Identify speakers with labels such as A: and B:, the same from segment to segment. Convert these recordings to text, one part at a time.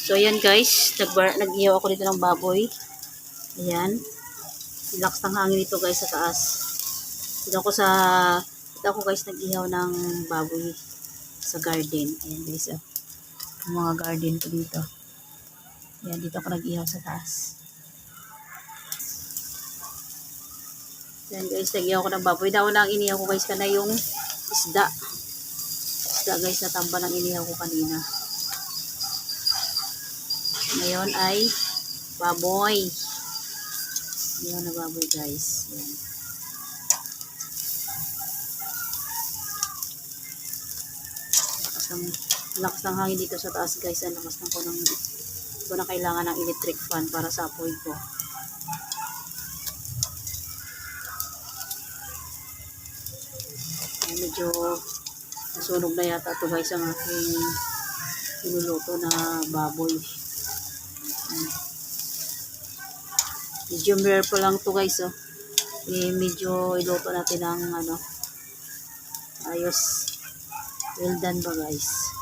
A: So, ayan guys, nag-ihaw ako dito ng baboy. Ayan. Relax ng hangin dito guys sa taas. Dito ako guys nag-ihaw ng baboy sa garden. Ayan guys, oh. Yung mga garden ko dito. Ayan, dito ako nag-ihaw sa taas. Ayan guys, nag-ihaw ko ng baboy. Daw na ang inihaw ko guys kana yung isda. Isda guys, natamba ng inihaw ko kanina. Ngayon ay baboy. Inihaw na baboy guys. Ayan. Lakas ng hangin dito sa taas guys. Ang lakas ng ko na kailangan ng electric fan para sa apoy ko. Ayan, medyo nasunog na yata ito guys ang aking niluluto na baboy. Ayan. Medium rare pa lang ito guys, oh. Medyo iluto natin ng ayos. Well done ba guys?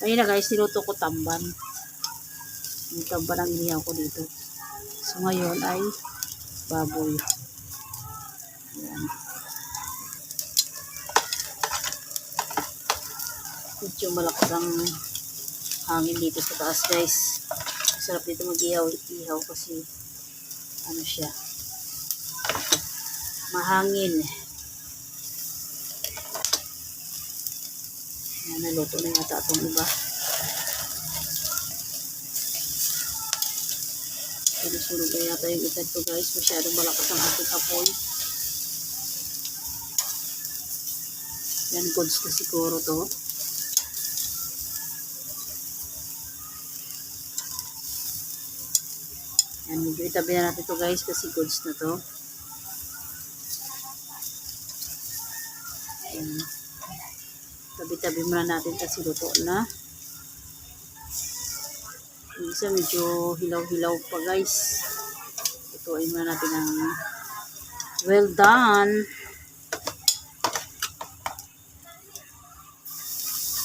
A: Ayun na guys, niluto ko tamban. Yung tamban ang inihaw ko dito. So ngayon ay baboy. Ayan. Medyo malakas ang hangin dito sa taas guys. Masarap dito mag-ihaw kasi siya, mahangin. Ayan, naluto na yata itong iba. Sinusunog na yata yung itan to guys. Masyadong malakas ang ating apoy. Yan, goods na siguro to. Yan, medyo itabi na natin to guys kasi goods na to. Yan. Tabi-tabi muna natin kasi luto na. Yung isa medyo hilaw-hilaw pa guys. Ituin muna natin ang well done.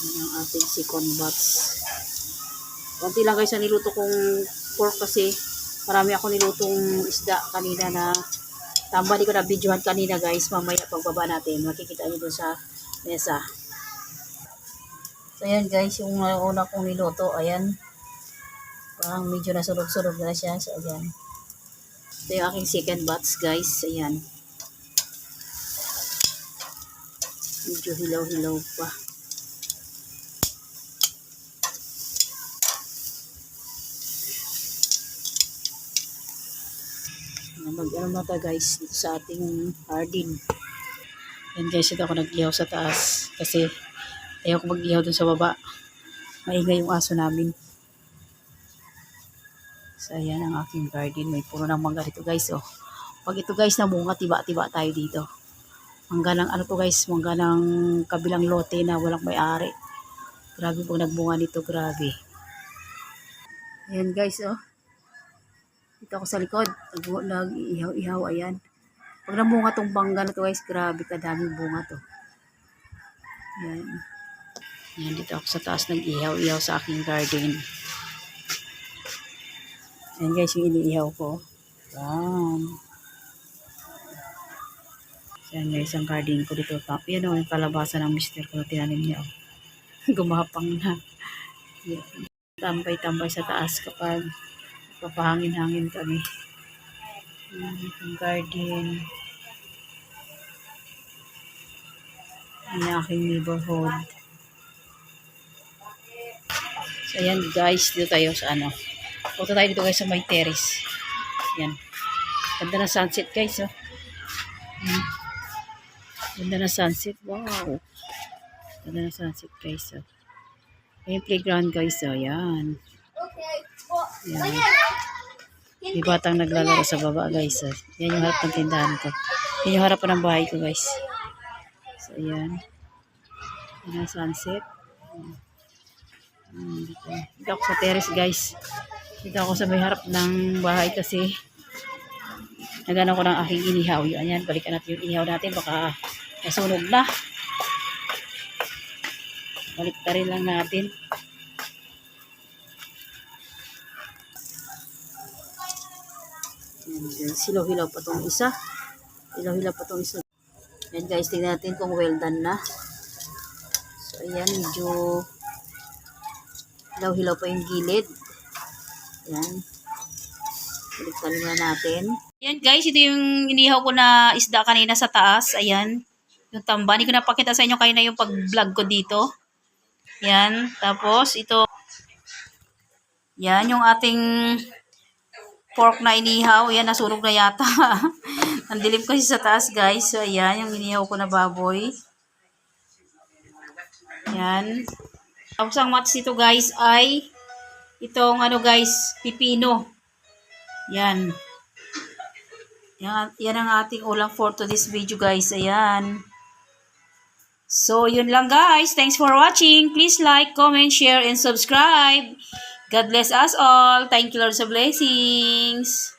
A: Yan ang ating second batch. Konti lang guys ang niluto kong pork kasi marami ako nilutong isda kanina na tamba, di ko na videohan kanina guys. Mamaya pagbaba natin makikita nyo dun sa mesa. So ayan guys, yung una kong niluto, ayan. Parang medyo nasunog-sunog na siya. So ayan. Ito yung aking second batch guys. Ayan. Medyo hilaw-hilaw pa. Mag-ano na tayo guys dito sa ating hardin. Ayan guys, ito ako nag-ihaw sa taas. Kasi ayaw ko mag-ihaw dun sa baba. Maingay yung aso namin. So, ayan ang aking garden. May puro ng mangga dito guys, oh. Pag ito guys namunga, tiba-tiba tayo dito. Mangga ng to guys, mangga ng kabilang lote na walang may-ari. Grabe pag nagbunga nito, grabe. Ayan guys, oh. Dito ako sa likod. Nag-ihaw-ihaw, ayan. Pag namunga tong mangga na to guys, grabe kadaming bunga to. Ayan. Ayan, dito ako sa taas nag-ihaw-ihaw sa aking garden. Ayan guys, yung iniihaw ko. Ayan. Ayan guys, ang garden ko dito. Yan o, yung kalabasa ng mister ko na tinanim niya. Gumapang na. Tambay-tambay sa taas kapag papahangin-hangin kami. Ayan, yung garden. Ayan yung aking neighborhood. So ayan guys, dito tayo sa punta tayo dito guys sa may terrace. Yan. Ganda na sunset guys, oh. Ganda na sunset. Wow. Ganda na sunset guys, oh. Ayan playground guys, oh. Yan. Yan. May batang naglalaro sa baba guys, oh. Yan yung harap ng tindahan ko. Yan yung harap ng bahay ko guys. So ayan. Yan ang sunset. Dito ako sa terrace guys. Dito ako sa may harap ng bahay kasi nagano ko ng aking inihaw. Ayan, balikan natin yung inihaw natin. Baka nasunog na. Baliktarin lang natin. Yan guys, hilaw-hilaw pa tong isa. Hilaw-hilaw pa tong isa. Yan guys, tingnan natin kung well done na. So ayan, medyo hilaw-hilaw pa yung gilid. Yan. Baliktarin na natin. Yan guys, ito yung inihaw ko na isda kanina sa taas. Ayan. Yung tamba. Hindi ko napakita sa inyo kanina yung pag-vlog ko dito. Yan. Tapos ito. Yan yung ating pork na inihaw. Yan, nasunog na yata. Ang dilim kasi sa taas guys. So ayan, yung inihaw ko na baboy. Yan. Tapos ang mats ito guys ay itong ano guys, pipino. Yan. Yan ang ating ulam for today's video guys. Ayan. So, yun lang guys. Thanks for watching. Please like, comment, share, and subscribe. God bless us all. Thank you Lord sa blessings.